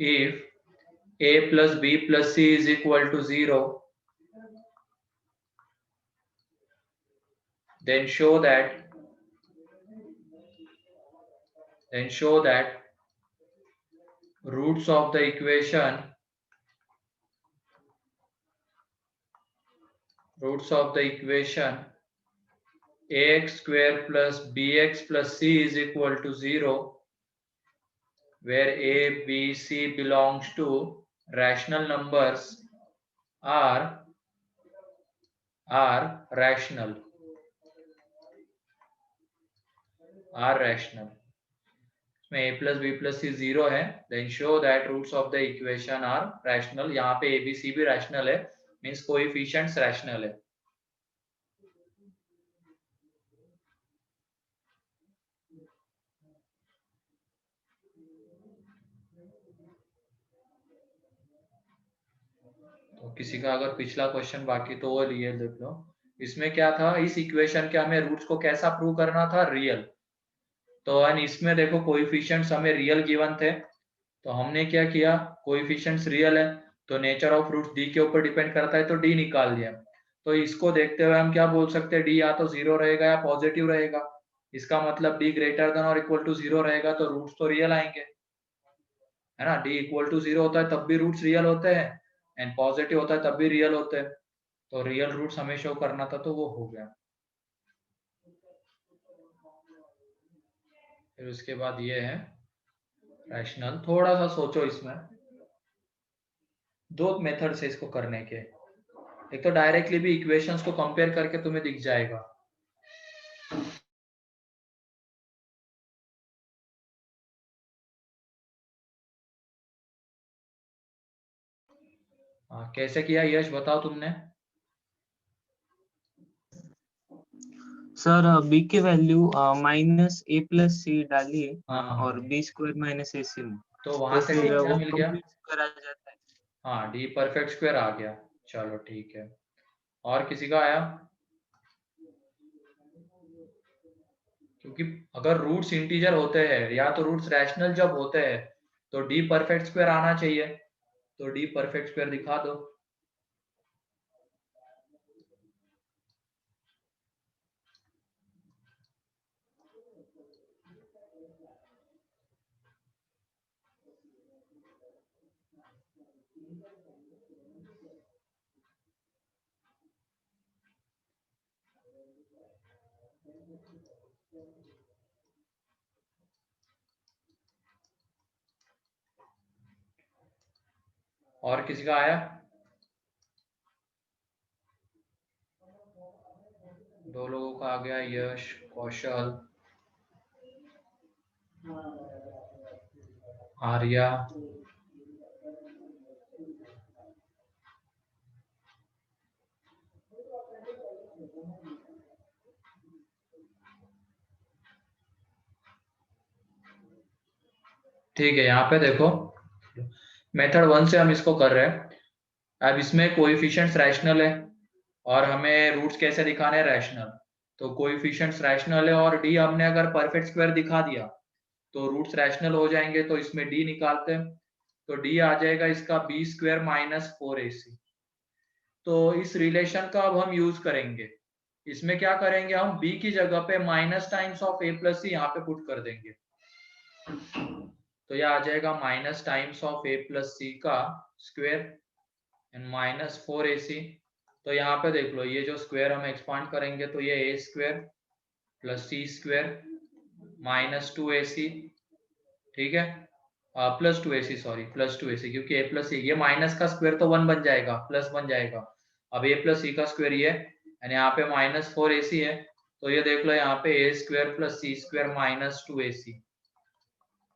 if a plus b plus c is equal to 0, then show that roots of the equation ax square plus bx plus c is equal to 0, where a, b, c belongs to rational numbers are rational. इसमें a plus b plus c 0 है, then show that roots of the equation are rational. यहाँ पे a, b, c भी rational है, means coefficients rational है. तो किसी का अगर पिछला क्वेश्चन बाकी तो वो लिए देख लो. इसमें क्या था, इस इक्वेशन के हमें रूट्स को कैसा प्रूव करना था, रियल. तो एंड इसमें देखो कोएफिशिएंट्स हमें रियल गिवन थे, तो हमने क्या किया, कोएफिशिएंट्स रियल है तो नेचर ऑफ रूट्स डी के ऊपर डिपेंड करता है, तो डी निकाल दिया. तो इसको देखते हुए हम क्या बोल सकते हैं, डी या तो 0 रहेगा या पॉजिटिव रहेगा. इसका मतलब डी ग्रेटर देन और इक्वल टू 0 रहेगा, तो रूट्स तो रियल आएंगे, है ना. डी इक्वल टू 0 होता है तब भी रूट्स रियल होते हैं, एंड पॉजिटिव होता है तब भी रियल होते हैं. तो रियल रूट्स हमें शो करना था, तो वो हो गया. फिर उसके बाद ये है रैशनल. थोड़ा सा सोचो, इसमें दो मेथड से इसको करने के. एक तो डायरेक्टली भी इक्वेशंस को कंपेयर करके तुम्हें दिख जाएगा. कैसे किया यश, बताओ तुमने. सर b की वैल्यू माइनस a प्लस सी डालिए और b स्क्वायर माइनस ए सी में, तो वहां से फिर क्या वो मिल गया, स्क्वायर आ जाता है. हाँ डी परफेक्ट स्क्वायर आ गया. चलो ठीक है. और किसी का आया, क्योंकि अगर रूट्स इंटीजर होते हैं या तो रूट्स रैशनल जब होते हैं तो डी परफेक्ट स्क्वायर आना चाहिए. तो डी परफेक्ट स्क्वायर दिखा दो. और किसी का आया, दो लोगों का आ गया, यश, कौशल, आर्या. ठीक है, यहाँ पे देखो मेथड 1 से हम इसको कर रहे हैं. अब इसमें कोएफिशिएंट्स रैशनल है और हमें रूट्स कैसे दिखाने हैं, रैशनल. तो कोएफिशिएंट्स रैशनल है और डी हमने अगर परफेक्ट स्क्वायर दिखा दिया तो रूट्स रैशनल हो जाएंगे. तो इसमें डी निकालते हैं, तो डी आ जाएगा इसका बी स्क्वायर माइनस 4ac. तो इस रिलेशन का अब हम यूज करेंगे. इसमें क्या करेंगे, हम b की जगह पे minus times of a plus C यहाँ पे पुट कर देंगे. तो यह आ जाएगा minus times of a plus C का स्क्वायर एंड माइनस 4ac. तो यहाँ पे देख लो, ये जो स्क्वायर हम एक्सपांड करेंगे तो ये a square plus c square minus 2ac. ठीक है, plus 2ac, sorry plus 2ac, क्योंकि a प्लस सी, ये माइनस का स्क्वायर तो 1 बन जाएगा, प्लस बन जाएगा. अब a प्लस सी का स्क्वायर ये एंड यहाँ पे माइनस 4ac है, तो ये देख लो यहाँ पे a square plus c square minus 2ac.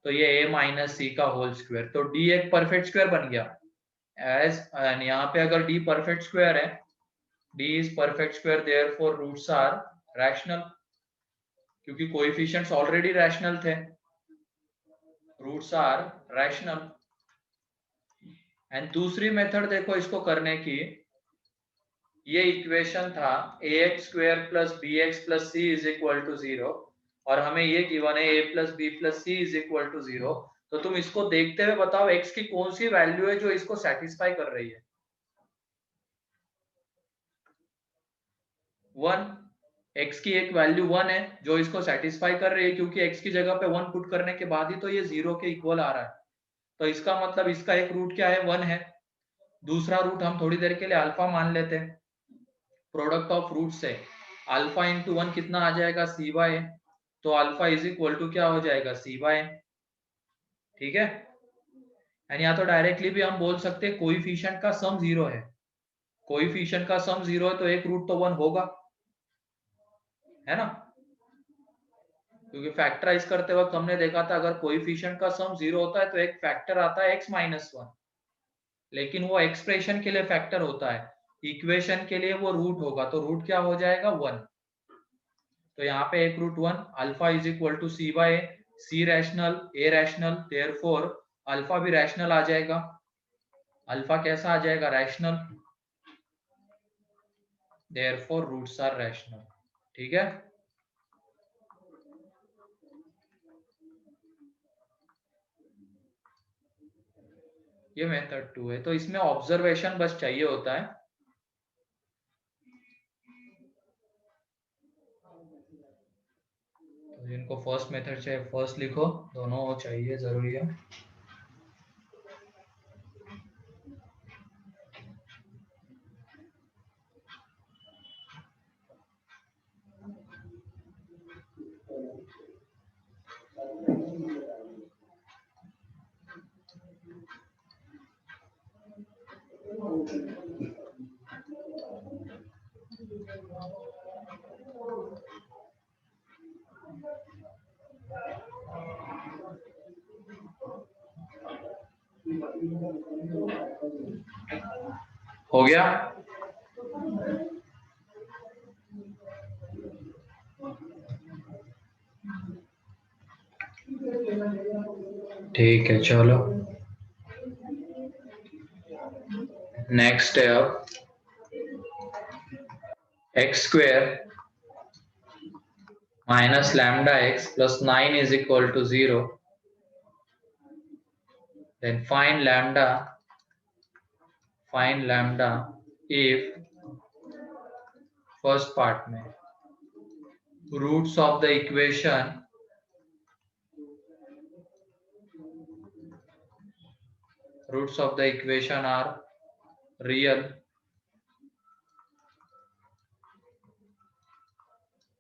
तो ये a माइनस सी का होल स्क्वायर. तो d एक परफेक्ट स्क्वायर बन गया. एज यहाँ पे अगर d परफेक्ट स्क्वायर है, d is perfect square, therefore roots are rational, क्योंकि कोएफिशिएंट्स ऑलरेडी रैशनल थे. Roots are rational. एंड दूसरी मेथड देखो इसको करने की, ये इक्वेशन था ax square plus bx plus c is equal to 0 और हमें ये गिवन है a plus b plus c is equal to 0. तो तुम इसको देखते हुए बताओ x की कौन सी वैल्यू है जो इसको सेटिस्फाई कर रही है। 1, x की एक वैल्यू 1 है जो इसको सेटिस्फाई कर रही है, क्योंकि x की जगह पे 1 पुट करने के बाद ही तो ये 0 के इक्वल आ रहा है। तो इसका मतलब इसका एक रूट क्या है, 1 है। दूसरा रूट हम थोड़ी देर के लिए अल्फा मान लेते हैं। प्रोडक्ट ऑफ रूट से अल्फा इंटू 1 कितना आ जाएगा, सी बाय। तो अल्फा इज इक्वल टू क्या हो जाएगा, सी बाय। ठीक है। एंड या तो डायरेक्टली भी हम बोल सकते हैं कोएफिशिएंट का सम 0 है। कोएफिशिएंट का सम 0 है तो एक रूट तो 1 होगा, है ना। क्योंकि फैक्टराइज करते वक्त हमने देखा था अगर कोएफिशिएंट का सम 0 होता है तो एक फैक्टर आता है x माइनस 1, लेकिन वो एक्सप्रेशन के लिए फैक्टर होता है, इक्वेशन के लिए वो रूट होगा। तो रूट क्या हो जाएगा, 1। तो यहाँ पे एक root 1, alpha is equal to c by a, c rational a rational, therefore alpha भी रैशनल आ जाएगा। अल्फा कैसा आ जाएगा, rational, therefore roots are rational. ठीक है। ये मेथड 2 है। तो इसमें ऑब्जर्वेशन बस चाहिए होता है। तो जिनको फर्स्ट मेथड चाहिए फर्स्ट लिखो, दोनों चाहिए, जरूरी है। हो गया। ठीक है, चलो नेक्स्ट है अब x square minus lambda x plus 9 is equal to 0. Then find lambda if first part में roots of the equation are real,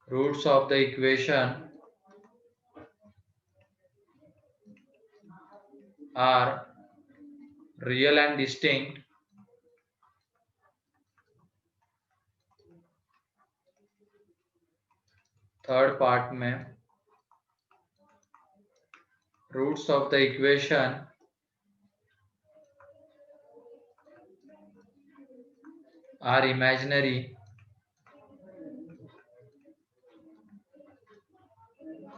roots of the equation are real and distinct, third part में roots of the equation are imaginary,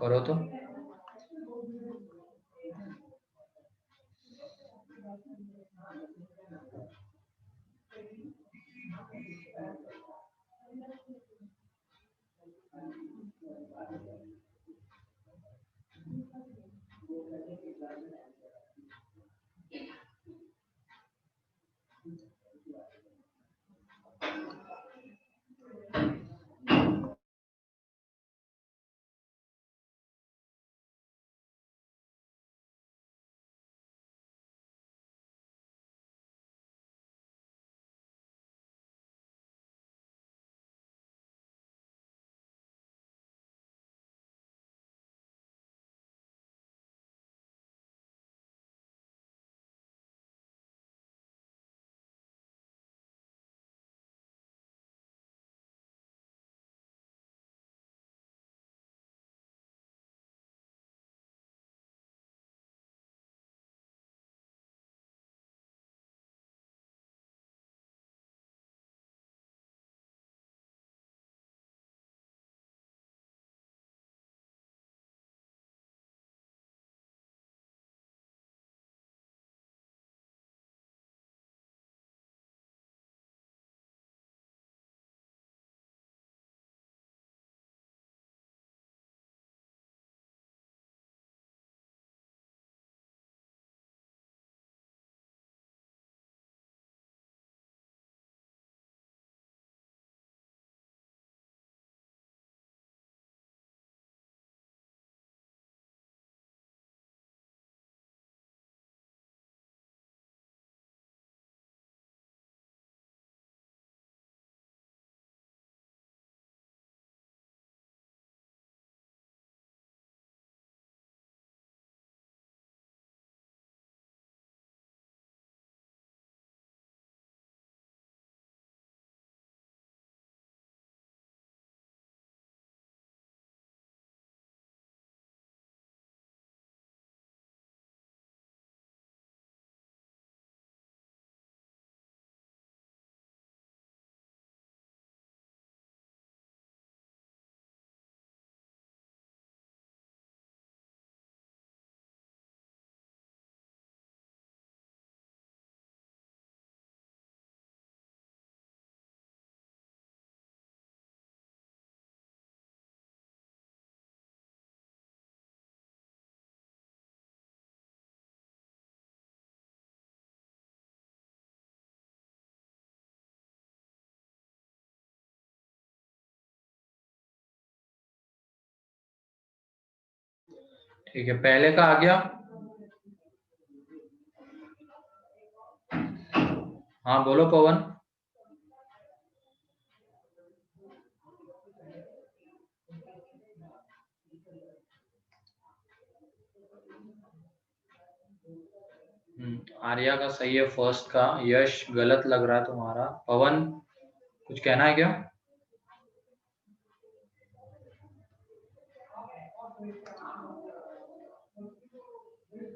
करो तो। ठीक है, पहले का आ गया। हाँ बोलो पवन। आर्या का सही है फर्स्ट का, यश गलत लग रहा है तुम्हारा। पवन कुछ कहना है क्या?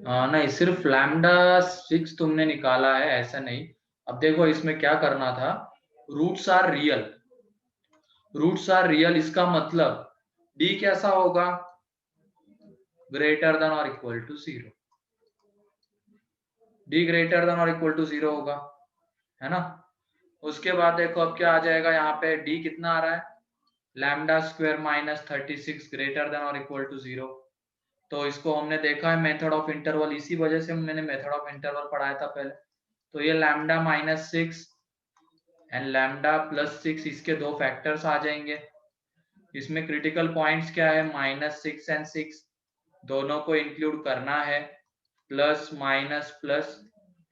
नहीं, सिर्फ लैम्डा 6 तुमने निकाला है, ऐसा नहीं। अब देखो इसमें क्या करना था, roots are real. Roots are real इसका मतलब डी कैसा होगा, ग्रेटर देन और equal to 0। D greater than और इक्वल टू 0 होगा, है ना। उसके बाद देखो अब क्या आ जाएगा, यहाँ पे डी कितना आ रहा है, lambda square minus 36 greater than और इक्वल टू 0। तो इसको हमने देखा है मेथड ऑफ इंटरवल, इसी वजह से मैंने मेथड ऑफ इंटरवल पढ़ाया था पहले। तो ये lambda minus 6 and lambda plus 6, इसके दो फैक्टर्स आ जाएंगे। इसमें क्रिटिकल पॉइंट्स क्या है, -6 एंड 6 दोनों को इंक्लूड करना है, प्लस माइनस प्लस,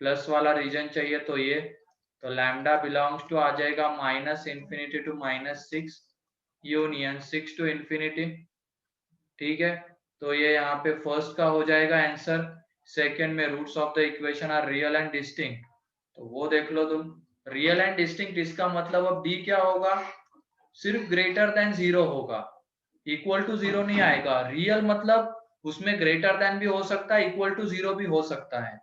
प्लस वाला रीजन चाहिए तो ये, तो लैम्डा बिलोंग्स टू आ जाएगा -∞ टू -6 यूनियन 6 टू इंफिनिटी। ठीक है, तो ये यहाँ पे फर्स्ट का हो जाएगा आंसर। सेकंड में roots of the equation are real and distinct, तो वो देख लो तुम। रियल एंड डिस्टिंक्ट इसका मतलब अब डी क्या होगा, सिर्फ ग्रेटर देन 0 होगा, इक्वल टू 0 नहीं आएगा। रियल मतलब उसमें ग्रेटर देन भी हो सकता है, इक्वल टू 0 भी हो सकता है।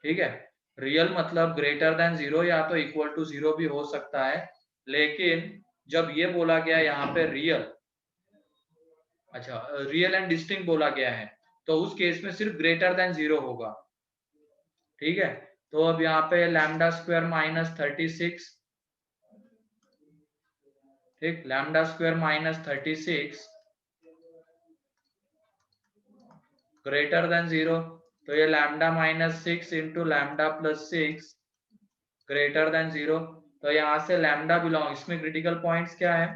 ठीक है, रियल मतलब ग्रेटर देन 0 या तो इक्वल टू 0 भी हो सकता है। लेकिन जब ये बोला गया यहाँ पे रियल, अच्छा रियल एंड डिस्टिंक्ट बोला गया है, तो उस केस में सिर्फ ग्रेटर देन 0 होगा। ठीक है, तो अब यहाँ पे लैम्डा स्क्वायर माइनस 36, ठीक, lambda square minus 36 greater than 0, तो ये lambda minus 6 into lambda plus 6 greater than 0। तो यहाँ से लैम्डा बिलोंग, इसमें क्रिटिकल पॉइंट्स क्या है,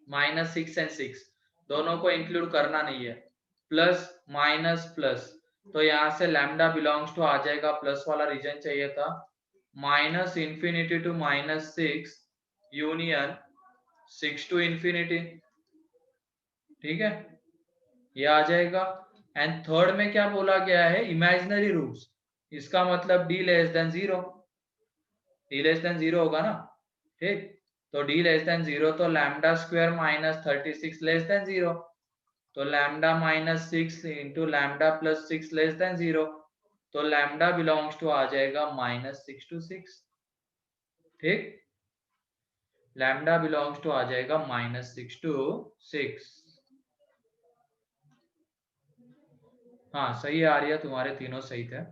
-6 एंड 6 दोनों को इंक्लूड करना नहीं है, प्लस माइनस प्लस, तो यहाँ से लैम्डा बिलोंग्स टू आ जाएगा, प्लस वाला रीजन चाहिए था, -∞ टू -6 यूनियन 6 टू इंफिनिटी। ठीक है, ये आ जाएगा। एंड थर्ड में क्या बोला गया है, इमेजिनरी रूट्स, इसका मतलब D less than 0, D less than 0 होगा ना। ठीक, तो डी लेस देन 0, तो lambda square minus 36 less than 0, तो lambda minus 6 into lambda plus 6 less than 0, तो लैम्डा बिलोंग्स टू आ जाएगा -6 टू 6। ठीक, लैम्डा बिलोंग्स टू आ जाएगा -6 टू 6। हाँ सही आ रही है, तुम्हारे तीनों सही थे।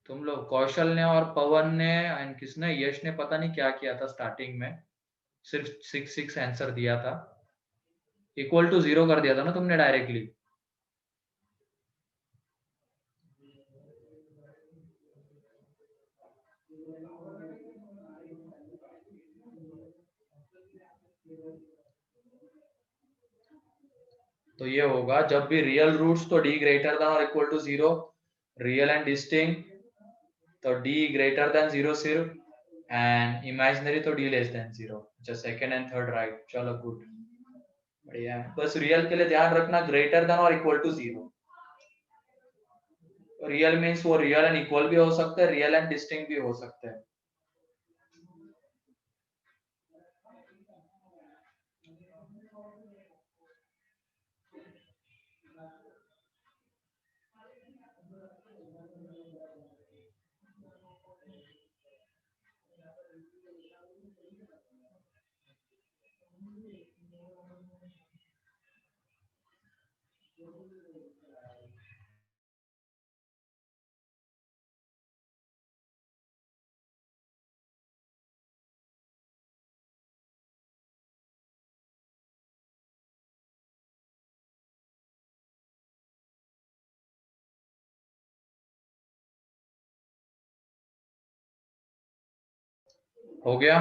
तुम लोग कौशल ने और पवन ने एंड किसने, यश ने पता नहीं क्या किया था स्टार्टिंग में, सिर्फ 6 आंसर दिया था, इक्वल टू 0 कर दिया था ना तुमने डायरेक्टली। तो ये होगा जब भी रियल रूट्स तो डी ग्रेटर देन और equal to 0, real and distinct तो डी ग्रेटर देन 0 सिर्फ, एंड इमेजिनरी तो डी लेस देन 0। अच्छा सेकंड एंड थर्ड राइट, चलो गुड, बढ़िया है। बस रियल के लिए ध्यान रखना ग्रेटर देन और इक्वल टू 0। रियल मीन्स वो रियल एंड इक्वल भी हो सकता है, रियल एंड डिस्टिंक्ट भी हो सकते हैं। हो गया।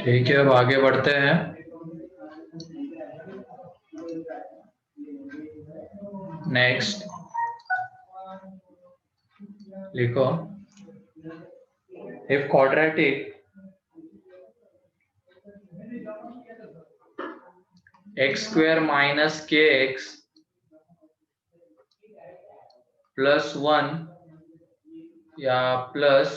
ठीक है, अब आगे बढ़ते हैं। नेक्स्ट लिखो, if quadratic x square minus k x plus 1 या प्लस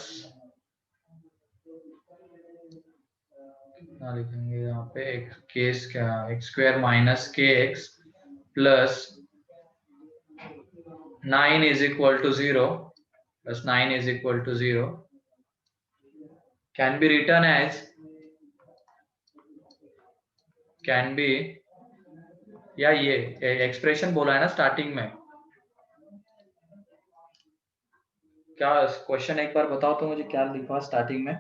कितना लिखेंगे यहाँ पे, एक केस क्या, x square minus k x plus 9 is equal to 0 plus 9 is equal to 0 can be written as can be, या ये एक्सप्रेशन बोला है ना स्टार्टिंग में, क्या क्वेश्चन एक बार बताओ तो मुझे, क्या लिखा स्टार्टिंग में?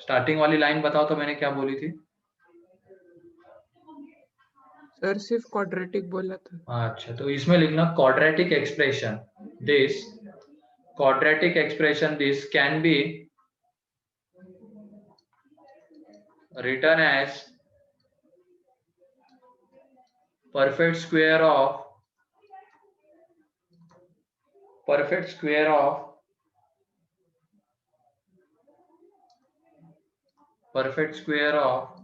स्टार्टिंग वाली लाइन बताओ तो मैंने क्या बोली थी? सर सिर्फ क्वाड्रेटिक बोला था। अच्छा, तो इसमें लिखना quadratic expression, this quadratic expression this can be written as perfect square of perfect square of perfect square of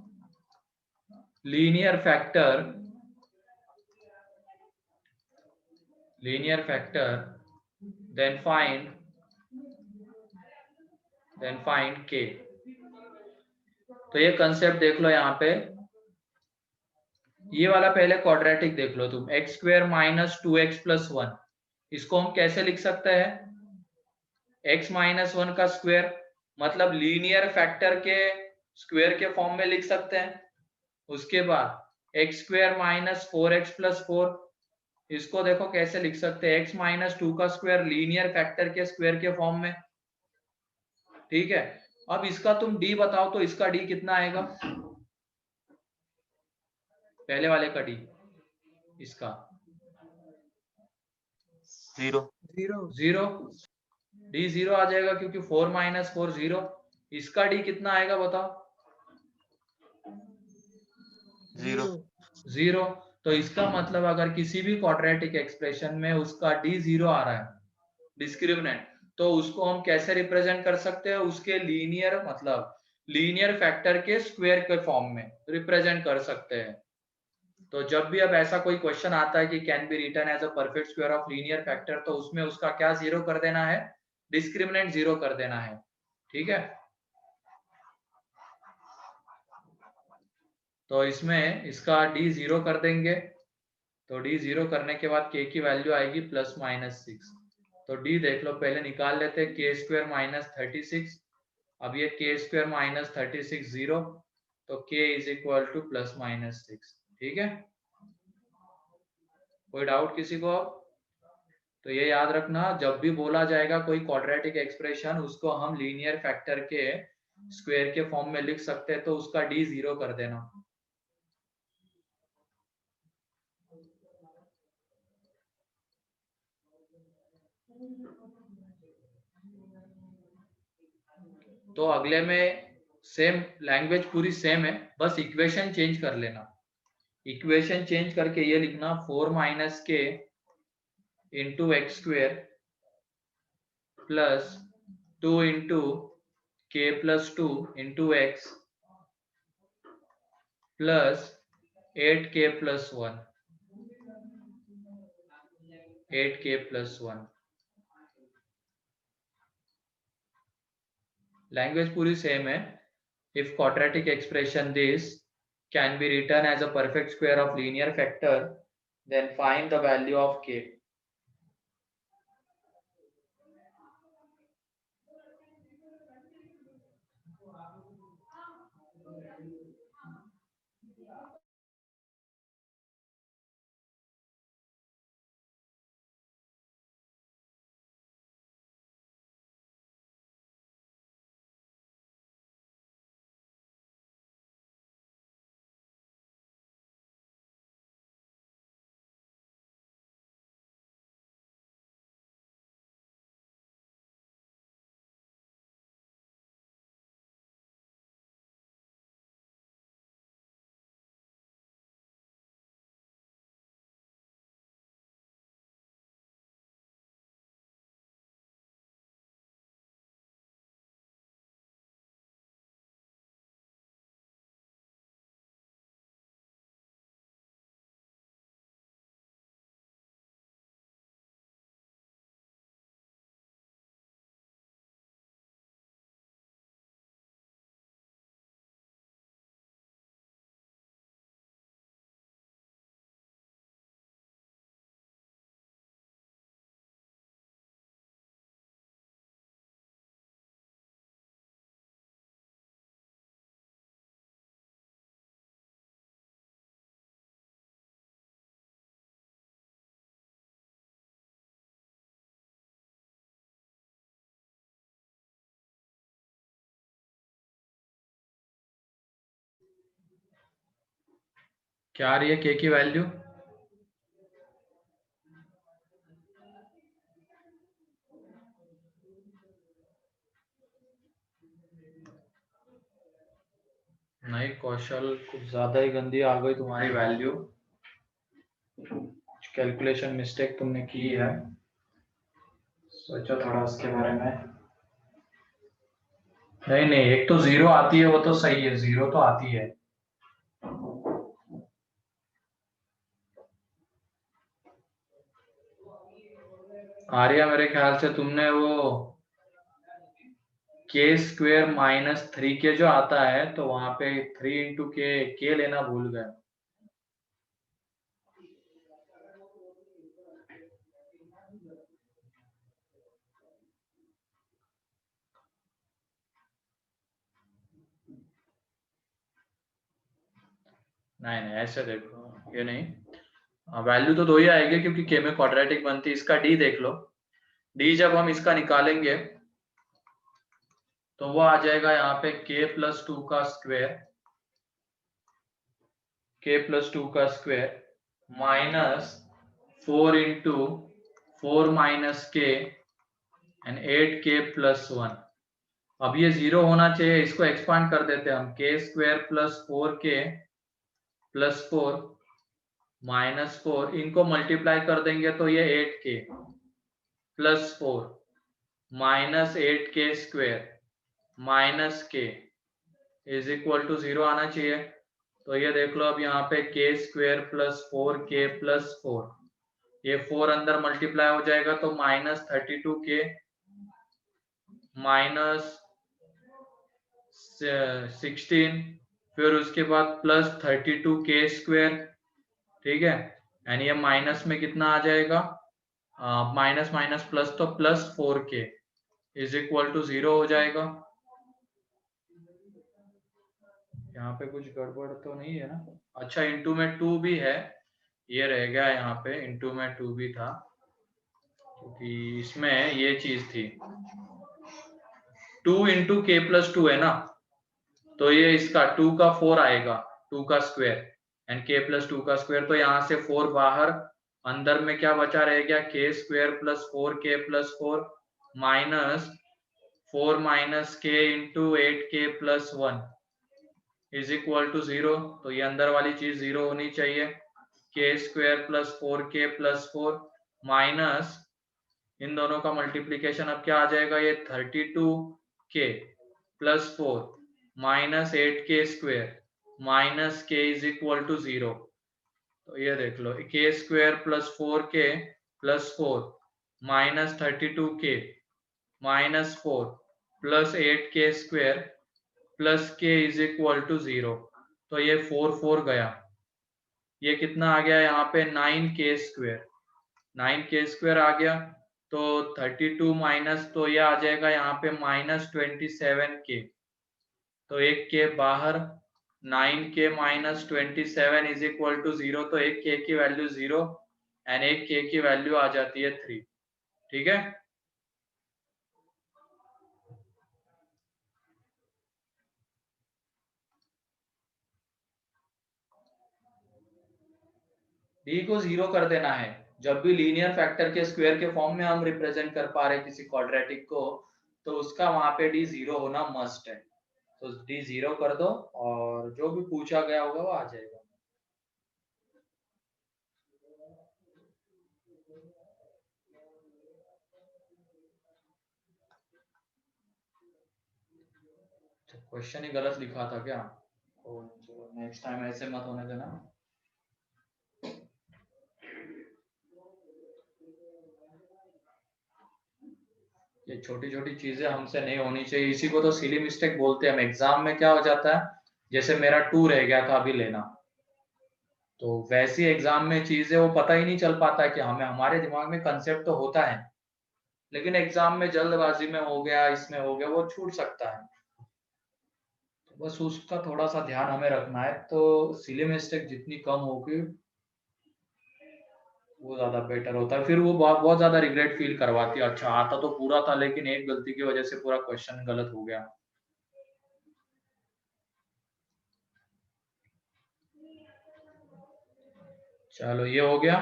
linear factor then find k। तो ये कंसेप्ट देख लो यहाँ पे, ये वाला पहले क्वाड्रेटिक देख लो तुम, x square minus 2x plus 1, इसको हम कैसे लिख सकते हैं? x माइनस 1 का स्क्वायर, मतलब लीनियर फैक्टर के स्क्वायर के फॉर्म में लिख सकते हैं। उसके बाद x square minus 4x plus 4, इसको देखो कैसे लिख सकते हैं, x माइनस 2 का स्क्वायर लीनियर फैक्टर के स्क्वायर के फॉर्म में। ठीक है, अब इसका तुम d बताओ तो इसका d कितना आएगा? पहले वाले का d, इसका 0 0, d 0 आ जाएगा क्योंकि 4 माइनस 4 0। इसका d कितना आएगा बताओ? 0। तो इसका मतलब अगर किसी भी क्वाड्रेटिक एक्सप्रेशन में उसका d 0 आ रहा है, डिस्क्रिमिनेंट, तो उसको हम कैसे रिप्रेजेंट कर सकते हैं? उसके लीनियर, मतलब लीनियर फैक्टर के स्क्वायर के फॉर्म में रिप्रेजेंट कर सकते हैं। तो जब भी अब ऐसा कोई क्वेश्चन आता है कि can be written as a perfect square of linear factor, तो उसमें उसका क्या 0 कर देना है? डिस्क्रिमिनेंट 0 कर देना है। ठीक है, तो इसमें इसका d 0 कर देंगे, तो d 0 करने के बाद k की वैल्यू आएगी प्लस माइनस 6। तो d देख लो, पहले निकाल लेते हैं, k स्क्वायर माइनस 36, अब ये k स्क्वायर माइनस 36 0, तो k is equal two plus minus 6। ठीक है, कोई डाउट किसी को? तो ये याद रखना, जब भी बोला जाएगा कोई क्वाड्रेटिक एक्सप्रेशन, उसको हम लीनियर फैक्टर के स्क्वायर के फॉर्म में लिख सकते हैं, तो उसका d 0 कर देना। तो अगले में सेम लैंग्वेज पूरी सेम है, बस इक्वेशन चेंज कर लेना। इक्वेशन चेंज करके ये लिखना 4 minus k into x square plus 2 into k plus 2 into x plus 8k plus 1, 8k plus 1। Language पूरी सेम है। If quadratic expression this can be written as a perfect square of linear factor, then find the value of k। क्या आ रही है k की value? नहीं कौशल, कुछ ज्यादा ही गंदी आ गई तुम्हारी वैल्यू, कैलकुलेशन मिस्टेक तुमने की है, सोचो थोड़ा उसके बारे में। नहीं नहीं, एक तो 0 आती है, वो तो सही है, 0 तो आती है। आर्या मेरे ख्याल से तुमने वो k² - 3k जो आता है, तो वहां पे 3 × k लेना भूल गए। नहीं नहीं, ऐसे देखो, ये नहीं, वैल्यू तो 2 ही आएगी क्योंकि k में क्वाड्रेटिक बनती है। इसका d देख लो, d जब हम इसका निकालेंगे तो वो आ जाएगा यहाँ पे k+2 का स्क्वायर, k+2 का स्क्वायर -4 × 4 - k एंड 8k+1। अब ये 0 होना चाहिए, इसको एक्सपांड कर देते हैं हम, k² + 4k + 4 -4, इनको मल्टीप्लाई कर देंगे तो ये 8k + 4 -8k² -k = 0 आना चाहिए। तो ये देख लो, अब यहाँ पे k² + 4k + 4, ये 4 अंदर मल्टीप्लाई हो जाएगा तो -32k -16, फिर उसके बाद +32k², ठीक है। एंड ये माइनस में कितना आ जाएगा, माइनस माइनस प्लस, तो +4k = 0 हो जाएगा। यहाँ पे कुछ गड़बड़ तो नहीं है ना? अच्छा, इंटू में 2 भी है, ये रह गया यहाँ पे, इंटू में 2 भी था क्योंकि इसमें ये चीज थी, 2 × k+2 है ना, तो ये इसका 2 का 4 आएगा, 2 का स्क्वायर एंड k+2 का स्क्वायर, तो यहाँ से 4 बाहर, अंदर में क्या बचा रह गया, k² + 4k + 4 -4 - k × 8k+1 = 0। तो ये अंदर वाली चीज 0 होनी चाहिए, k² + 4k + 4 माइनस इन दोनों का मल्टीप्लीकेशन, अब क्या आ जाएगा, ये 32k + 4 -8k² -k = 0। तो ये देख लो, k² + 4k + 4 -32k -4 + 8k² + k = 0। तो ये 4 4 गया, ये कितना आ गया यहाँ पे, 9k², 9k² आ गया। तो 32 माइनस, तो ये आ जाएगा यहाँ पे -27k, तो एक के बाहर, 9k - 27 = 0, तो एक k की वैल्यू 0 एंड एक k की वैल्यू आ जाती है 3, ठीक है। d को 0 कर देना है, जब भी लीनियर फैक्टर के स्क्वायर के फॉर्म में हम रिप्रेजेंट कर पा रहे हैं किसी क्वाड्रेटिक को, तो उसका वहां पे d 0 होना मस्ट है। तो d 0 कर दो और जो भी पूछा गया होगा वो आ जाएगा। क्वेश्चन ही गलत लिखा था क्या? चलो नेक्स्ट टाइम ऐसे मत होने देना। ये छोटी छोटी चीजें हमसे नहीं होनी चाहिए, इसी को तो सिली मिस्टेक बोलते हैं हम। एग्जाम में क्या हो जाता है, जैसे मेरा 2 रह गया था अभी लेना, तो वैसी एग्जाम में चीजें वो पता ही नहीं चल पाता है कि हमें, हमारे दिमाग में कंसेप्ट तो होता है, लेकिन एग्जाम में जल्दबाजी में हो गया, इसमें हो गया, वो छूट सकता है। तो बस उसका थोड़ा सा ध्यान हमें रखना है, तो सिली मिस्टेक जितनी कम होगी वो ज्यादा बेटर होता है। फिर वो बहुत बहुत ज्यादा रिग्रेट फील करवाती है, अच्छा आता तो पूरा था लेकिन एक गलती की वजह से पूरा क्वेश्चन गलत हो गया। चलो ये हो गया।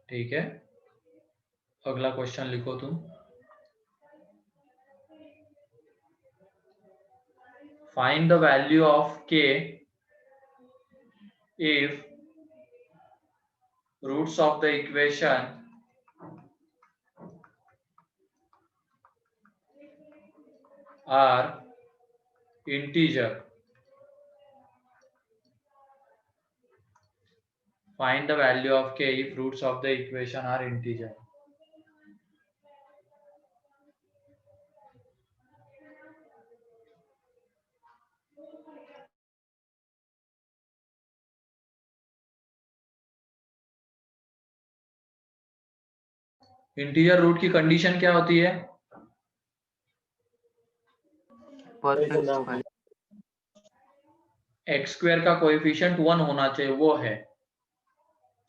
ठीक है, अगला क्वेश्चन लिखो तुम। Find the value of k if roots of the equation are integer. Find the value of k if roots of the equation are integer. Integer root की कंडीशन क्या होती है? Perfect square. एक्स स्क्वायर का coefficient 1 होना चाहिए, वो है।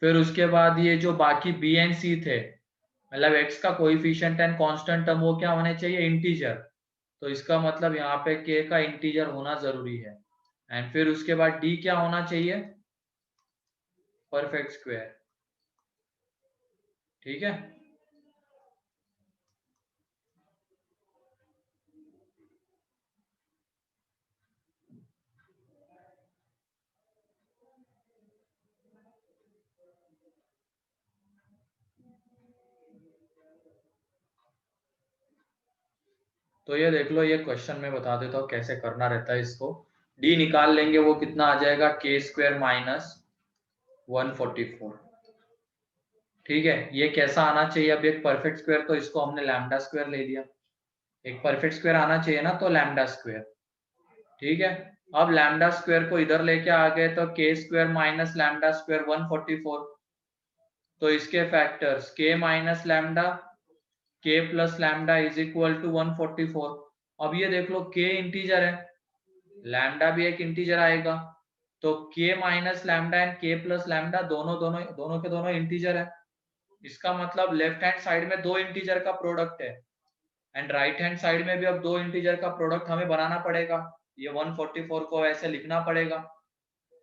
फिर उसके बाद ये जो बाकी बी एंड सी थे, मतलब एक्स का कोएफिशिएंट एंड कांस्टेंट टर्म, वो क्या होने चाहिए? इंटीजर। तो इसका मतलब यहाँ पे के का इंटीजर होना जरूरी है। एंड फिर उसके बाद डी क्या होना चाहिए? Perfect square. ठीक है, तो ये देख लो, ये क्वेश्चन में बता देता हूँ कैसे करना रहता है इसको। डी निकाल लेंगे, वो कितना आ जाएगा? के स्क्वायर माइनस 144। ठीक है, ये कैसा आना चाहिए? अब एक परफेक्ट स्क्वायर, तो इसको हमने लैम्डा स्क्वायर ले लिया। एक परफेक्ट स्क्वायर आना चाहिए ना, तो लैम्डा स्क्वायर। ठीक है, अब लैम्डा स्क्वायर को इधर लेके आ गए, तो के स्क्वायर माइनस लैम्डा स्क्वायर 144। तो इसके फैक्टर्स के minus lambda, k plus lambda is equal to 144। अब ये देख लो, के इंटीजर है, लैम्डा भी एक इंटीजर आएगा, तो के माइनस लैम्डा एंड के प्लस लैम्डा दोनों के दोनों इंटीजर है। इसका मतलब लेफ्ट हैंड साइड में दो इंटीजर का प्रोडक्ट है, एंड राइट हैंड साइड में भी अब दो इंटीजर का प्रोडक्ट हमें बनाना पड़ेगा। ये 144 को ऐसे लिखना पड़ेगा।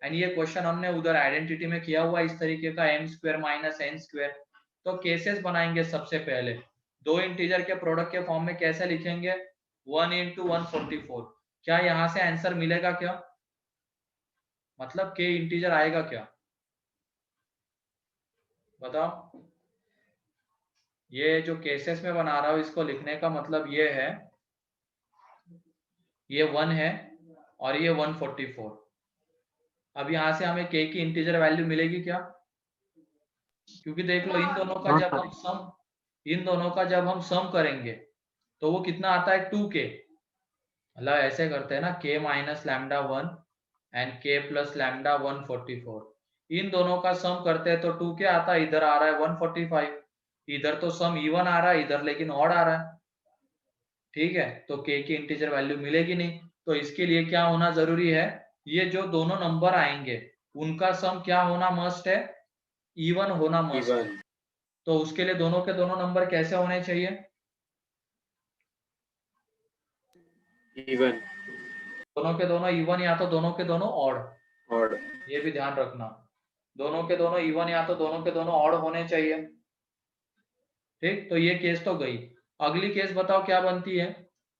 एंड ये क्वेश्चन हमने उधर आइडेंटिटी में किया हुआ इस तरीके का, m square minus n square. तो केसेस बनाएंगे सबसे पहले, दो इंटीजर के प्रोडक्ट के फॉर्म में कैसे लिखेंगे? 1 इंटू 144। क्या यहाँ से आंसर मिलेगा क्या? मतलब के इंटीजर आएगा क्या? बताओ। ये जो केसेस में बना रहा हूं, इसको लिखने का मतलब ये है, ये 1 है और ये 144। अब यहाँ से हमें के की इंटीजर वैल्यू मिलेगी क्या? क्योंकि देख लो, इन दोनों का जब हम सम करेंगे, तो वो कितना आता है? 2k। मतलब ऐसे करते हैं ना, k minus lambda 1 and k plus lambda 144। इन दोनों का सम करते हैं तो 2k आता है, इधर आ रहा है 145। इधर तो सम इवन आ रहा है, इधर लेकिन ऑड आ रहा है। ठीक है, तो k की इंटीजर वैल्यू मिलेगी नहीं। तो इसके लिए क्या होना जरूरी है? ये जो दोनों नंबर आएंगे, उनका सम क्या होना मस्ट है? इवन होना मस्ट है। तो उसके लिए दोनों के दोनों नंबर कैसे होने चाहिए? इवन। दोनों के दोनों इवन, या तो दोनों के दोनों ऑड। ये भी ध्यान रखना, दोनों के दोनों इवन या तो दोनों के दोनों ऑड होने चाहिए। ठीक, तो ये केस तो गई। अगली केस बताओ क्या बनती है?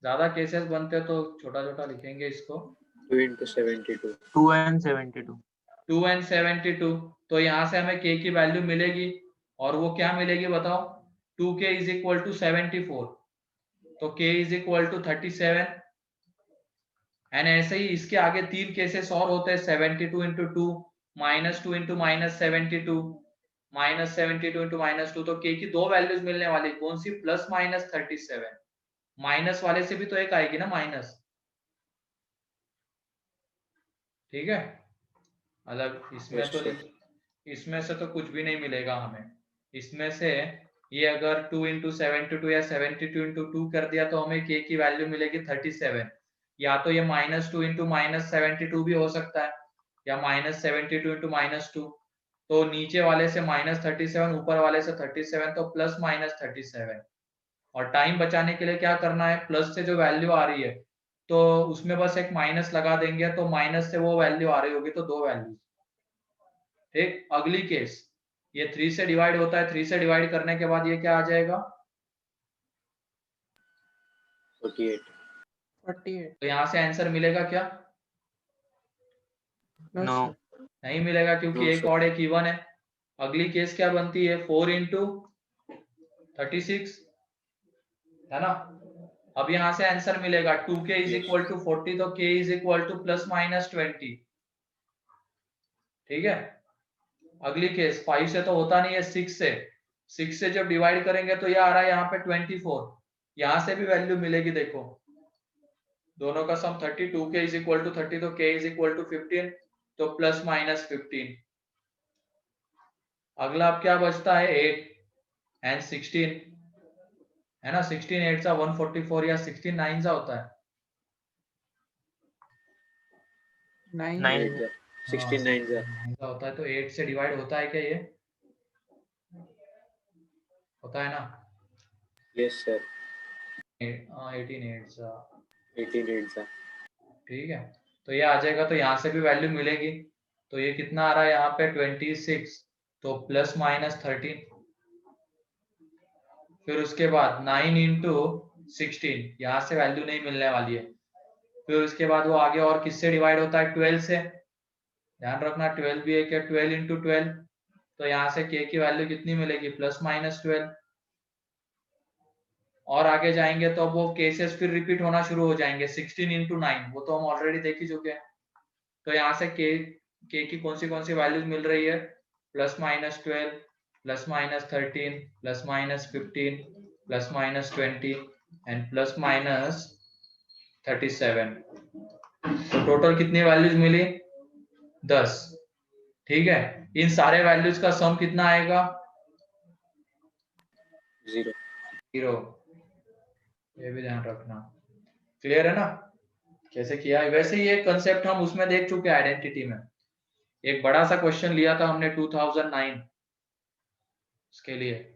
ज्यादा केसेस बनते हैं तो छोटा छोटा लिखेंगे इसको। 2 into 72। 2 and 72। 2 and 72। तो यहाँ से हमें k की वैल्यू मिलेगी, और वो क्या मिलेगी बताओ? 2k is equal to 74। तो k is equal to 37। And ऐसे ही इसके आगे तीन केसेस और होते हैं, 72 इंटू 2, -2 इंटू -72, -72 इंटू -2। तो k की दो वैल्यूज मिलने वाली, कौन सी? Plus minus 37। माइनस वाले से भी तो एक आएगी ना, माइनस। ठीक है, मतलब इसमें से तो कुछ भी नहीं मिलेगा हमें। इसमें से ये अगर 2 इंटू 72 या 72 इंटू 2 कर दिया, तो हमें k की वैल्यू मिलेगी 37। या तो ये -2 इंटू -72 भी हो सकता है, या -72 इंटू -2। तो नीचे वाले से -37, ऊपर वाले से 37, तो प्लस माइनस 37। और टाइम बचाने के लिए क्या करना है, प्लस से जो वैल्यू आ रही है तो उसमें बस एक माइनस लगा देंगे, तो माइनस से वो वैल्यू आ रही होगी, तो 2 वैल्यू। ठीक, अगली केस, ये 3 से डिवाइड होता है, 3 से डिवाइड करने के बाद ये क्या आ जाएगा, 48. 48। तो यहाँ से आंसर मिलेगा क्या, नो No. सर। नहीं मिलेगा, क्योंकि No, एक sir. और एक इवन है। अगली केस क्या बनती है, 4 इंटू 36, है ना। अब यहाँ से आंसर मिलेगा 2k is Yes. Equal to 40, तो k is equal two plus minus 20। ठीक है, अगली केस 5 से तो होता नहीं है, 6 से जब डिवाइड करेंगे तो ये आ रहा है यहाँ पे 24, यहाँ से भी वैल्यू मिलेगी, देखो दोनों का सम 30, 2k इज इक्वल टू 30, तो k इज इक्वल टू 15, तो प्लस माइनस 15। अगला अब क्या बचता है, 8 एंड 16, है ना। 16 8 सा 144, या 16 9 सा होता है, 9 9. 9 sir. 16 9 sir. 9 सा होता है, तो 8 से डिवाइड होता है क्या, ये होता है ना। Yes sir. 18 8 सा, 18 8 sir. ठीक है, तो ये आ जाएगा, तो यहाँ से भी वैल्यू मिलेगी, तो ये कितना आ रहा है यहाँ पे 26, तो प्लस माइनस 13। फिर उसके बाद 9 इंटू 16, यहाँ से वैल्यू नहीं मिलने वाली है। फिर उसके बाद वो आगे और किससे डिवाइड होता है, 12 से, ध्यान रखना 12 भी है क्या, 12 इंटू 12, तो यहाँ से k की वैल्यू कितनी मिलेगी, प्लस माइनस 12। और आगे जाएंगे तो अब वो केसेस फिर रिपीट होना शुरू हो जाएंगे, 16 इंटू 9, वो तो हम ऑलरेडी देख ही चुके हैं। तो यहाँ से k की कौन सी वैल्यूज मिल रही है, plus minus 12, plus minus 13, plus minus 15, plus minus 20 and plus minus 37। तो टोटल कितनी वैल्यूज मिली, 10। ठीक है, इन सारे वैल्यूज का सम कितना आएगा, 0. 0। ये भी ध्यान रखना, क्लियर है ना कैसे किया है। वैसे ये कंसेप्ट हम उसमें देख चुके हैं, आइडेंटिटी में एक बड़ा सा क्वेश्चन लिया था हमने 2009 उसके लिए।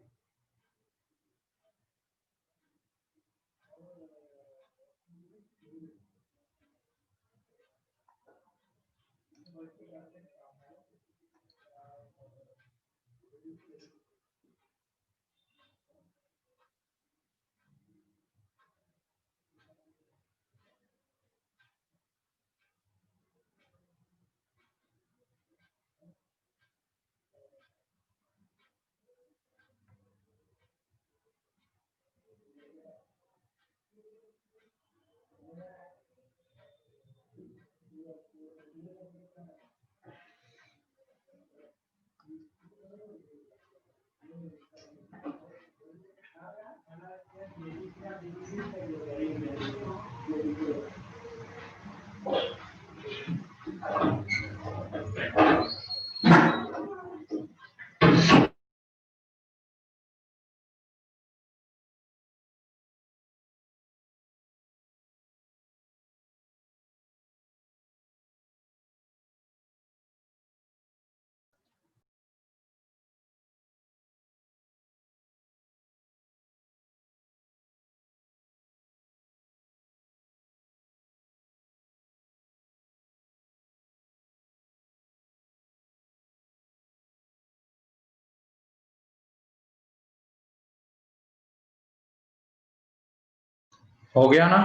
हो गया ना,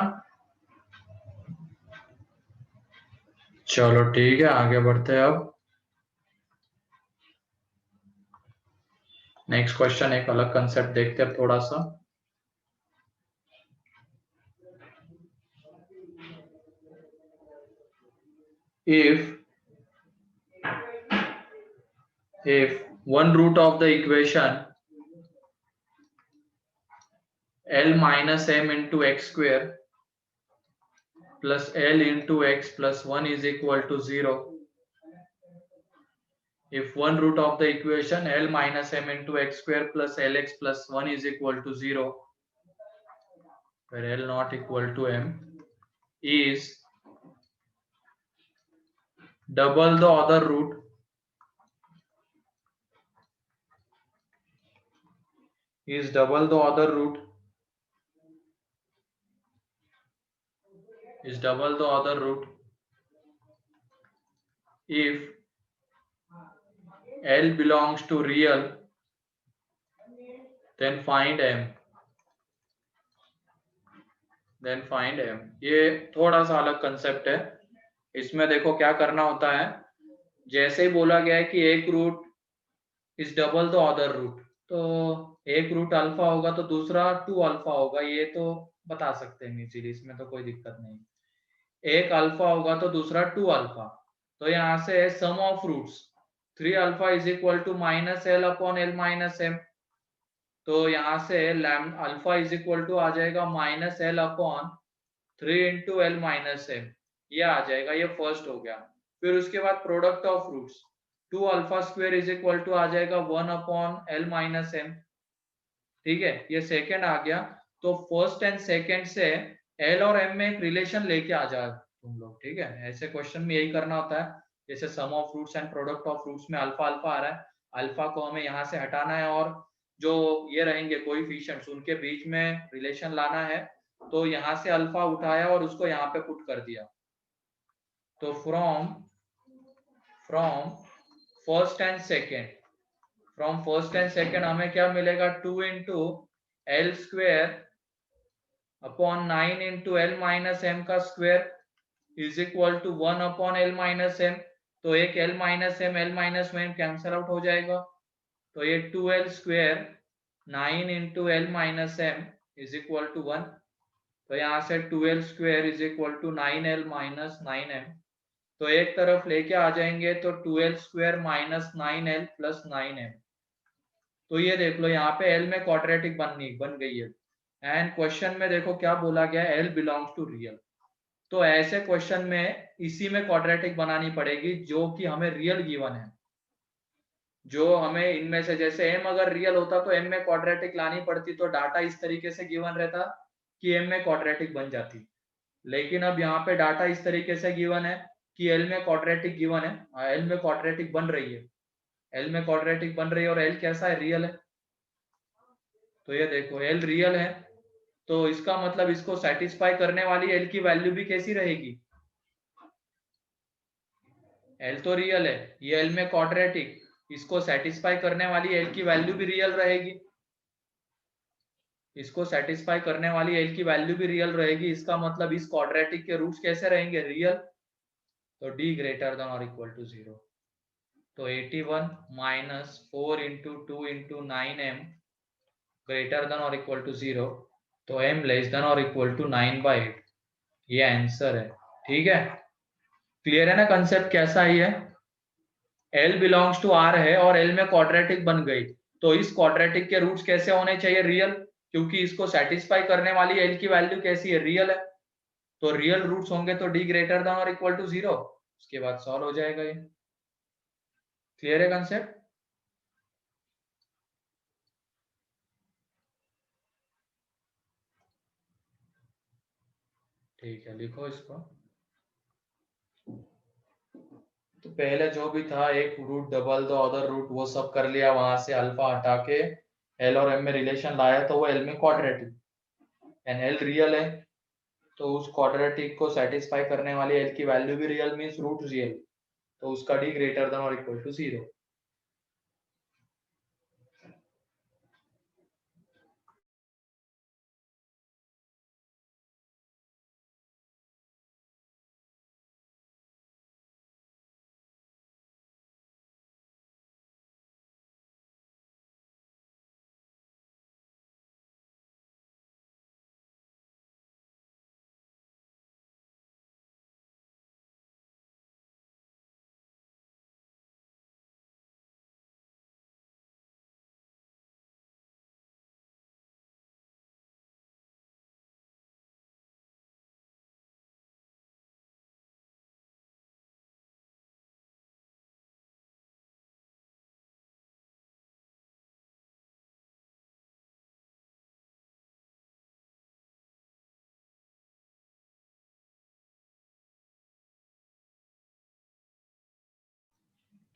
चलो ठीक है, आगे बढ़ते हैं। अब नेक्स्ट क्वेश्चन, एक अलग कंसेप्ट देखते हैं थोड़ा सा। if one root of the equation L minus m into x square plus L into x plus 1 is equal to 0, if one root of the equation L minus m into x square plus Lx plus 1 is equal to 0, where L not equal to m, is double the other root is double the other root, is double the other root if L belongs to real, then find M, then find M। ये थोड़ा सा अलग concept है। इसमें देखो क्या करना होता है, जैसे ही बोला गया है कि एक root is double the other root, तो एक रूट अल्फा होगा तो दूसरा 2 अल्फा होगा, ये तो बता सकते हैं इजीली, इसमें तो कोई दिक्कत नहीं। एक अल्फा होगा तो दूसरा 2 अल्फा, तो यहाँ से sum of roots 3 alpha is equal to minus L upon L minus M, तो यहाँ से अल्फा इज इक्वल टू आ जाएगा minus L upon 3 into L minus M, ये आ जाएगा, ये फर्स्ट हो गया। फिर उसके बाद product of roots 2 alpha square is equal to आ जाएगा 1 अपॉन एल माइनस एम, ठीक है, ये सेकंड आ गया। तो फर्स्ट एंड सेकंड से एल और एम में एक रिलेशन लेके आ जाओ तुम लोग, ठीक है, ऐसे क्वेश्चन में यही करना होता है। जैसे sum of roots and product of roots में अल्फा अल्फा आ रहा है, अल्फा को हमें यहाँ से हटाना है और जो ये रहेंगे कोएफिशिएंट्स उनके बीच में रिलेशन लाना है, तो यहाँ से अल्फा उठाया और उसको यहाँ पे पुट कर दिया, तो from first and second, from first and second हमें क्या मिलेगा, 2 into L square upon 9 into L minus M का square is equal to 1 upon L minus M, तो एक L minus M cancel out हो जाएगा, तो ये 2l square 9 into L minus M is equal to 1, तो यहाँ से 2l square is equal to 9l minus 9m, तो एक तरफ लेके आ जाएंगे तो 2l square minus 9l plus 9m, तो ये देख लो यहाँ पे l में क्वाड्रेटिक बन गई है। एंड क्वेश्चन में देखो क्या बोला गया है, l बिलोंग्स टू रियल, तो ऐसे क्वेश्चन में इसी में क्वाड्रेटिक बनानी पड़ेगी जो कि हमें रियल गिवन है, जो हमें इनमें से जैसे m अगर रियल होता तो m में क्वाड्रेटिक लानी पड़ती, तो डाटा इस तरीके से गिवन रहता कि m में क्वाड्रेटिक बन जाती, लेकिन अब यहाँ पे डाटा इस तरीके से गिवन है कि l में क्वाड्रेटिक गिवन है, l में क्वाड्रेटिक बन रही है, l में क्वाड्रेटिक बन रही है और l कैसा है, रियल है, तो ये देखो l रियल है, तो इसका मतलब इसको सेटिस्फाई करने वाली l की वैल्यू भी कैसी रहेगी, l तो रियल है, ये l में क्वाड्रेटिक, इसको सेटिस्फाई करने वाली l की वैल्यू भी रियल रहेगी, इसको सेटिस्फाई करने वाली l की वैल्यू भी रियल रहेगी, इसका मतलब इस क्वाड्रेटिक के रूट्स कैसे रहेंगे, रियल, तो d ग्रेटर देन और इक्वल टू 0, तो 81 minus 4 into 2 into 9m greater than और इक्वल टू 0, तो m लेस देन और इक्वल टू 9/8, ये आंसर है, ठीक है, क्लियर है ना कंसेप्ट कैसा ही है। L बिलोंग्स टू R है और L में क्वाड्रेटिक बन गई, तो इस क्वाड्रेटिक के रूट्स कैसे होने चाहिए, रियल, क्योंकि इसको सेटिस्फाई करने वाली L की वैल्यू कैसी है, रियल है, तो रियल रूट्स होंगे तो d ग्रेटर देन और इक्वल टू 0, उसके बाद सॉल्व हो जाएगा ये। क्लियर है कंसेप्ट? ठीक है, लिखो इसको। तो पहले जो भी था एक root double the other root वो सब कर लिया, वहां से अल्फा हटा के एल और एम में रिलेशन लाया, तो वो एल में क्वाड्रेटिक एंड एल रियल है, तो उस क्वाड्रेटिक को सेटिस्फाई करने वाली एल की वैल्यू भी रियल मींस रूट रियल, तो उसका डी ग्रेटर देन और इक्वल टू 0।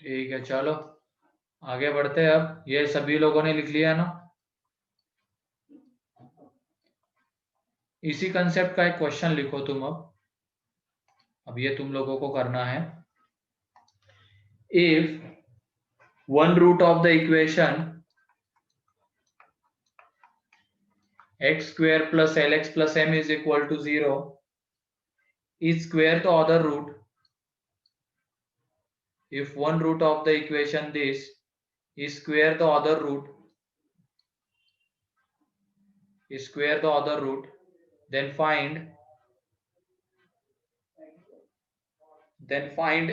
ठीक है, चलो आगे बढ़ते हैं। अब ये सभी लोगों ने लिख लिया ना। इसी कंसेप्ट का एक क्वेश्चन लिखो तुम। अब ये तुम लोगों को करना है। If one root of the equation x square plus lx plus m is equal to 0 is square the other root. If one root of the equation this is square the other root, then find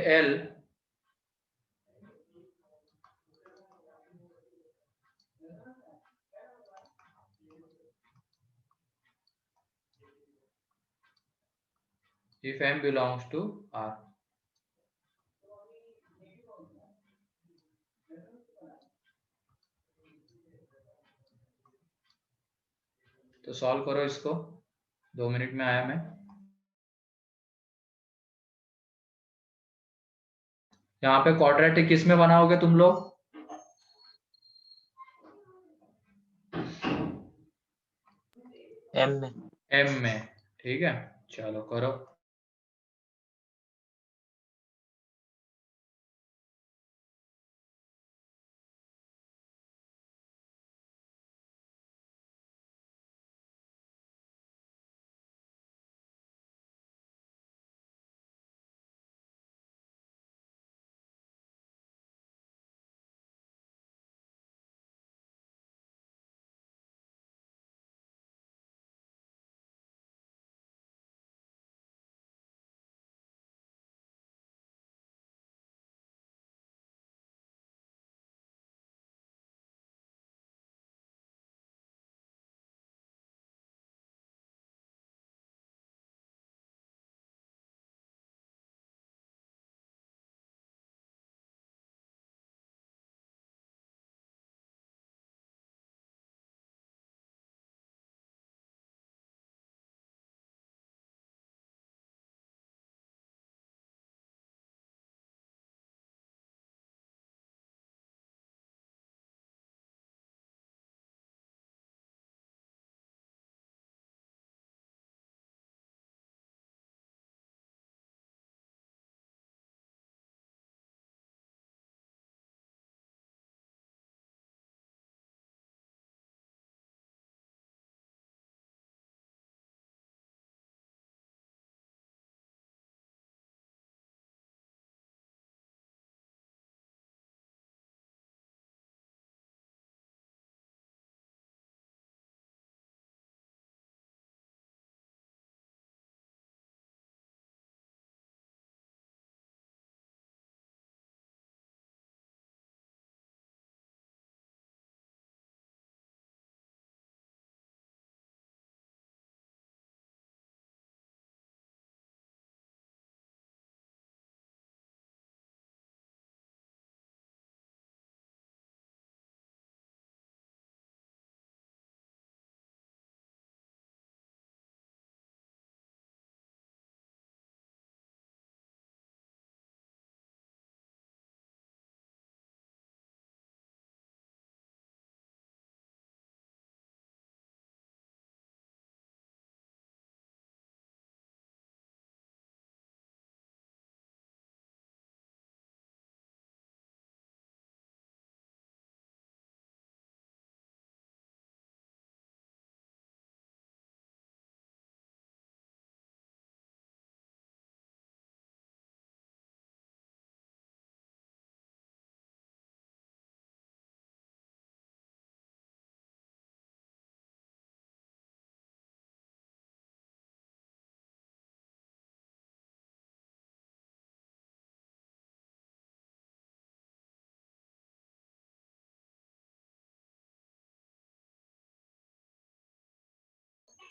L. If m belongs to R. तो solve करो इसको, 2 minute में आया मैं। यहाँ पे quadratic किस में बनाओगे तुम लोग? m में। m में, ठीक है, चलो करो।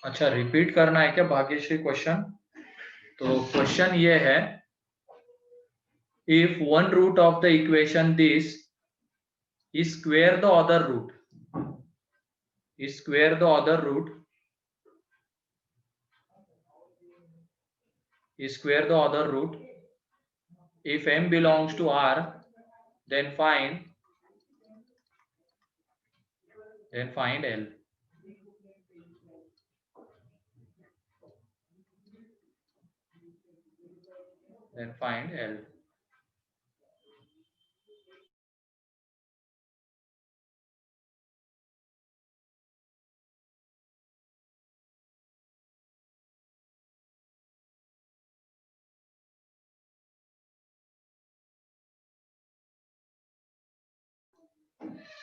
अच्छा, रिपीट करना है क्या भाग्यश्री क्वेश्चन? तो क्वेश्चन ये है, if one root of the equation this is square the other root, is square the other root, is square the other root. If m belongs to R, then find L. then find L.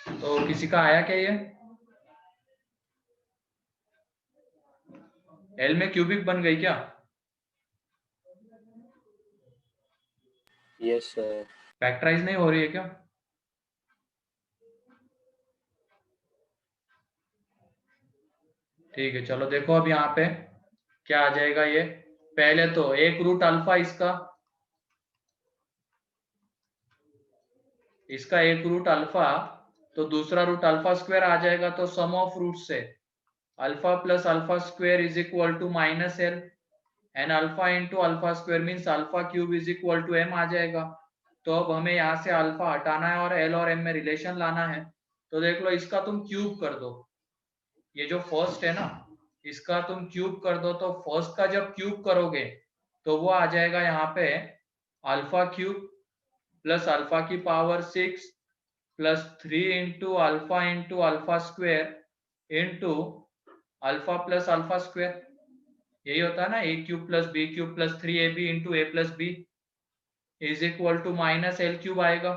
तो किसी का आया क्या ये? L में cubic बन गई क्या? Yes, sir. फैक्टराइज नहीं हो रही है क्या? ठीक है, चलो देखो अब यहाँ पे क्या आ जाएगा ये। पहले तो एक रूट अल्फा इसका एक रूट अल्फा, तो दूसरा रूट अल्फा स्क्वायर आ जाएगा, तो सम ऑफ रूट से alpha plus alpha square is equal to minus L, and alpha into alpha square means alpha cube is equal to M आ जाएगा। तो अब हमें यहाँ से अल्फा हटाना है और एल और एम में रिलेशन लाना है। तो देख लो, इसका तुम क्यूब कर दो, ये जो फर्स्ट है ना, इसका तुम क्यूब कर दो। तो फर्स्ट का जब क्यूब करोगे तो वो आ जाएगा यहाँ पे अल्फा क्यूब प्लस अल्फा की power 6 plus 3 into alpha square into alpha plus alpha square. यही होता है ना, A cube plus B cube plus 3ab into A plus B is equal to minus L cube आएगा।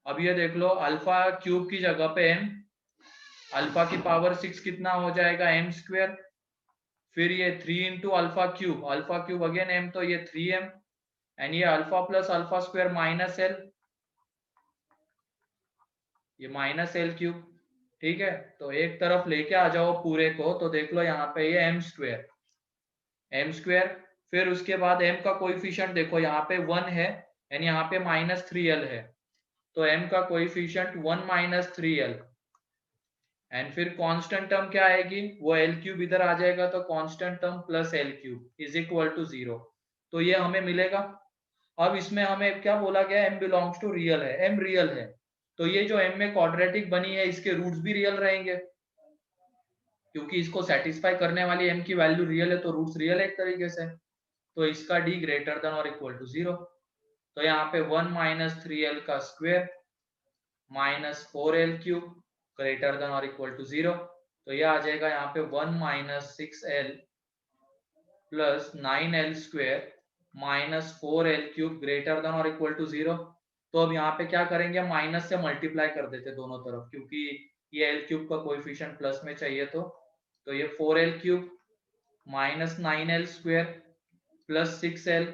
अब ये देख लो, alpha cube की जगह पे एम, अल्फा की पावर 6 कितना हो जाएगा एम स्क्वायर, फिर ये 3 into alpha cube again m, तो ये 3m, एंड ये alpha plus alpha square minus l, ये माइनस एल क्यूब। ठीक है, तो एक तरफ लेके आ जाओ पूरे को, तो देख लो यहाँ पे ये एम स्क्वायर, फिर उसके बाद m का कोएफिशिएंट देखो, यहाँ पे 1 है एंड यहाँ पे माइनस 3l है, तो m का कोएफिशिएंट 1 माइनस 3l, एंड फिर कांस्टेंट टर्म क्या आएगी, वो एल क्यूब इधर आ जाएगा, तो constant term plus l cube is equal to 0। तो ये हमें मिलेगा। अब इसमें हमें क्या बोला गया, m बिलोंग्स टू रियल है, m रियल है, तो ये जो m में क्वाड्रेटिक बनी है इसके रूट्स भी रियल रहेंगे, क्योंकि इसको सेटिस्फाई करने वाली m की वैल्यू रियल है, तो रूट्स रियल है एक तरीके से। तो इसका d ग्रेटर देन और इक्वल टू 0। तो यहाँ पे 1 माइनस 3l का square minus 4l cube greater than और इक्वल टू 0। तो ये आ जाएगा यहाँ पे 1 minus 6l plus 9l square minus 4l cube greater than और इक्वल टू 0। तो अब यहाँ पे क्या करेंगे, माइनस से मल्टीप्लाई कर देते दोनों तरफ, क्योंकि ये l क्यूब का कोएफिशिएंट प्लस में चाहिए। तो ये 4l cube minus 9l square plus 6l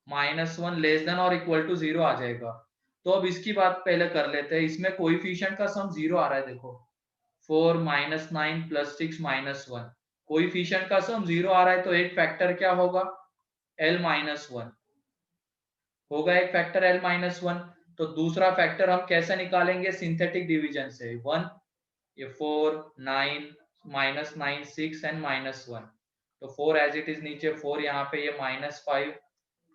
minus 1 less than और इक्वल टू 0 आ जाएगा। तो अब इसकी बात पहले कर लेते हैं, इसमें कोएफिशिएंट का सम 0 आ रहा है, देखो 4 माइनस 9 प्लस 6 माइनस 1, कोएफिशिएंट का सम 0 आ रहा है, तो एक फैक्टर क्या होगा, l माइनस 1 होगा, एक फैक्टर l माइनस 1। तो दूसरा फैक्टर हम कैसे निकालेंगे, सिंथेटिक डिवीजन से, 1, ये 4 9 माइनस 9 6 एंड माइनस 1, तो 4 एज इट इज नीचे 4, यहाँ पे ये माइनस 5,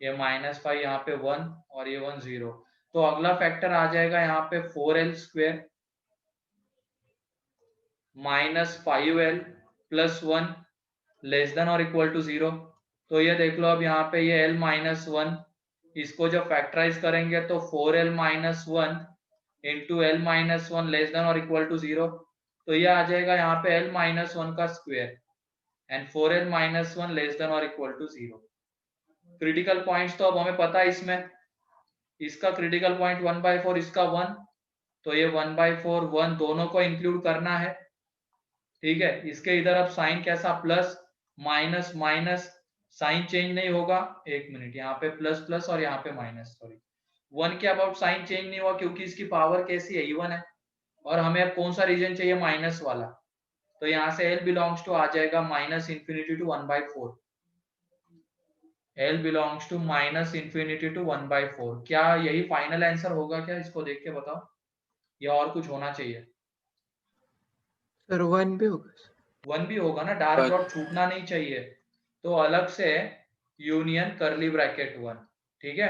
ये माइनस 5, यहाँ पे 1 और ये 1 0। तो अगला फैक्टर आ जाएगा यहाँ पे 4l square minus 5l plus 1 less than और इक्वल टू 0। तो ये देख लो, अब यहाँ पे ये l माइनस 1, इसको जब फैक्टराइज करेंगे तो 4l minus 1 into L minus 1 less than और इक्वल टू 0। तो ये आ जाएगा यहाँ पे l माइनस 1 का square and 4l minus 1 less than और इक्वल टू 0। क्रिटिकल पॉइंट्स तो अब हमें पता है, इसमें इसका क्रिटिकल पॉइंट 1/4, इसका 1, तो ये 1/4 1 दोनों को इंक्लूड करना है। ठीक है, इसके इधर अब साइन कैसा, plus minus minus, sign change नहीं होगा, एक मिनट, यहाँ पे प्लस प्लस और यहाँ पे माइनस, सॉरी 1 के अबाउट साइन चेंज नहीं हुआ, क्योंकि इसकी पावर कैसी है, इवन है, और हमें अब कौन सा रीजन चाहिए, माइनस वाला। तो यहाँ से l बिलोंग्स टू आ जाएगा minus infinity to 1/4, l belongs to minus infinity to 1/4। क्या यही फाइनल आंसर होगा क्या, इसको देख के बताओ, या और कुछ होना चाहिए? सर 1 भी होगा। 1 भी होगा ना, डार्क डॉट छूटना नहीं चाहिए, तो अलग से यूनियन करली ब्रैकेट 1। ठीक है,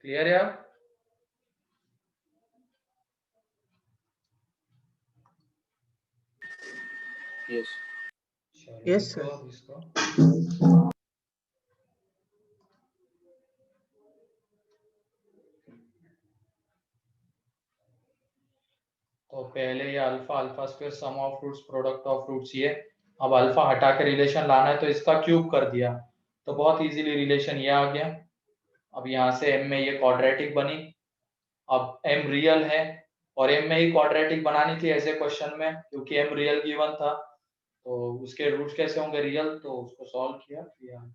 क्लियर है अब? Yes. Yes, sir. इसको तो पहले ये alpha alpha square sum of roots product of roots, ये अब अल्फा हटा के रिलेशन लाना है तो इसका क्यूब कर दिया तो बहुत इजीली रिलेशन ये आ गया। अब यहाँ से m में ये क्वाड्रेटिक बनी, अब m रियल है और m में ही क्वाड्रेटिक बनानी थी ऐसे क्वेश्चन में क्योंकि m रियल गिवन था, तो उसके रूट्स कैसे होंगे रियल, तो उसको सॉल्व किया।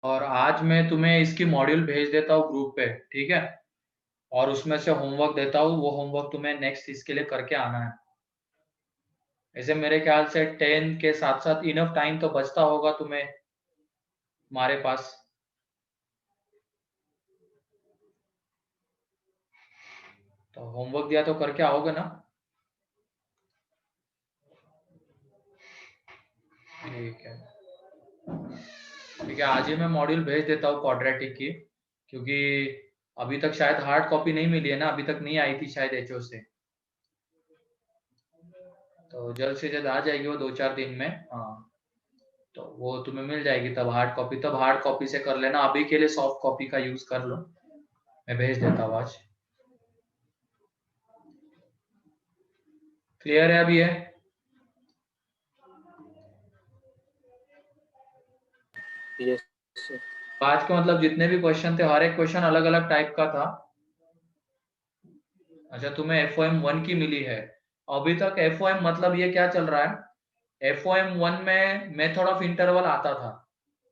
और आज मैं तुम्हें इसकी मॉड्यूल भेज देता हूँ ग्रुप पे, ठीक है, और उसमें से होमवर्क देता हूँ, वो होमवर्क तुम्हें नेक्स्ट इसके लिए करके आना है। ऐसे मेरे ख्याल से 10 के साथ साथ इनफ टाइम तो बचता होगा तुम्हें हमारे पास। तो होमवर्क दिया तो करके आओगे ना? ठीक है ठीक है, आज ही मैं मॉड्यूल भेज देता हूँ क्वाड्रेटिक की, क्योंकि अभी तक शायद हार्ड कॉपी नहीं मिली है ना, अभी तक नहीं आई थी शायद एचओ से, तो जल्द से जल्द आ जाएगी वो 2-4 दिन में। हाँ तो वो तुम्हें मिल जाएगी तब हार्ड कॉपी, तब हार्ड कॉपी से कर लेना, अभी के लिए सॉफ्ट कॉपी का यूज कर लो, मैं भेज देता हूँ आज। क्लियर है अभी? है Yes, sir. आज के मतलब जितने भी क्वेश्चन थे हर एक क्वेश्चन अलग अलग टाइप का था। अच्छा तुम्हें FOM 1 की मिली है, अभी तक FOM मतलब ये क्या चल रहा है, FOM 1 में मेथड ऑफ इंटरवल आता था,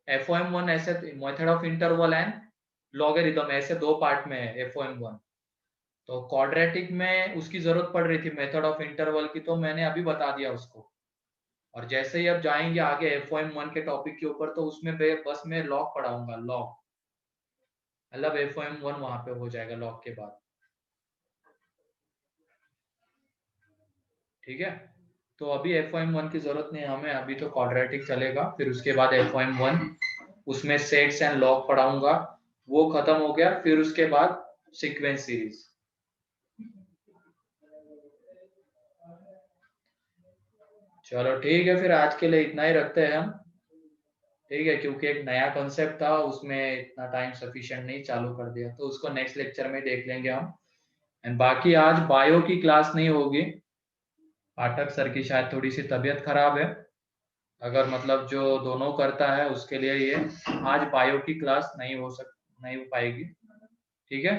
FOM 1 ऐसे method of interval and logarithm ऐसे दो पार्ट में है FOM 1, तो क्वाड्रेटिक में उसकी जरूरत पड़ रही थी मेथड ऑफ इंटरवल की, तो मैंने अभी बता दिया उसको। और जैसे ही अब जाएंगे आगे FOM 1 के टॉपिक के ऊपर तो उसमें बस मैं लॉग पढ़ाऊंगा, लॉग मतलब FOM 1 वहां पे हो जाएगा लॉग के बाद, ठीक है। तो अभी FOM 1 की जरूरत नहीं है हमें, अभी तो क्वाड्रेटिक चलेगा, फिर उसके बाद FOM 1 उसमें सेट्स एंड लॉग पढ़ाऊंगा, वो खत्म हो गया, फिर उसके बाद सीक्वेंस सीरीज। चलो ठीक है, फिर आज के लिए इतना ही रखते हैं हम, ठीक है, क्योंकि एक नया कॉन्सेप्ट था उसमें इतना टाइम सफिशिएंट नहीं, चालू कर दिया, तो उसको नेक्स्ट लेक्चर में देख लेंगे हम। एंड बाकी आज बायो की क्लास नहीं होगी, पाठक सर की शायद थोड़ी सी तबीयत खराब है, अगर मतलब जो दोनों करता है उसके लिए ये आज बायो की क्लास नहीं हो पाएगी, ठीक है।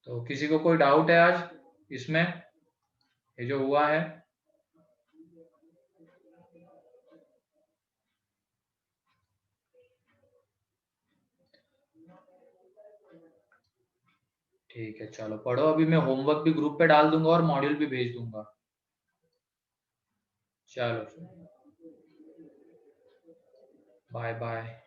तो किसी को कोई डाउट है आज इसमें ये जो हुआ है? ठीक है चलो पढ़ो, अभी मैं होमवर्क भी ग्रुप पे डाल दूंगा और मॉड्यूल भी भेज दूंगा। चलो बाय बाय।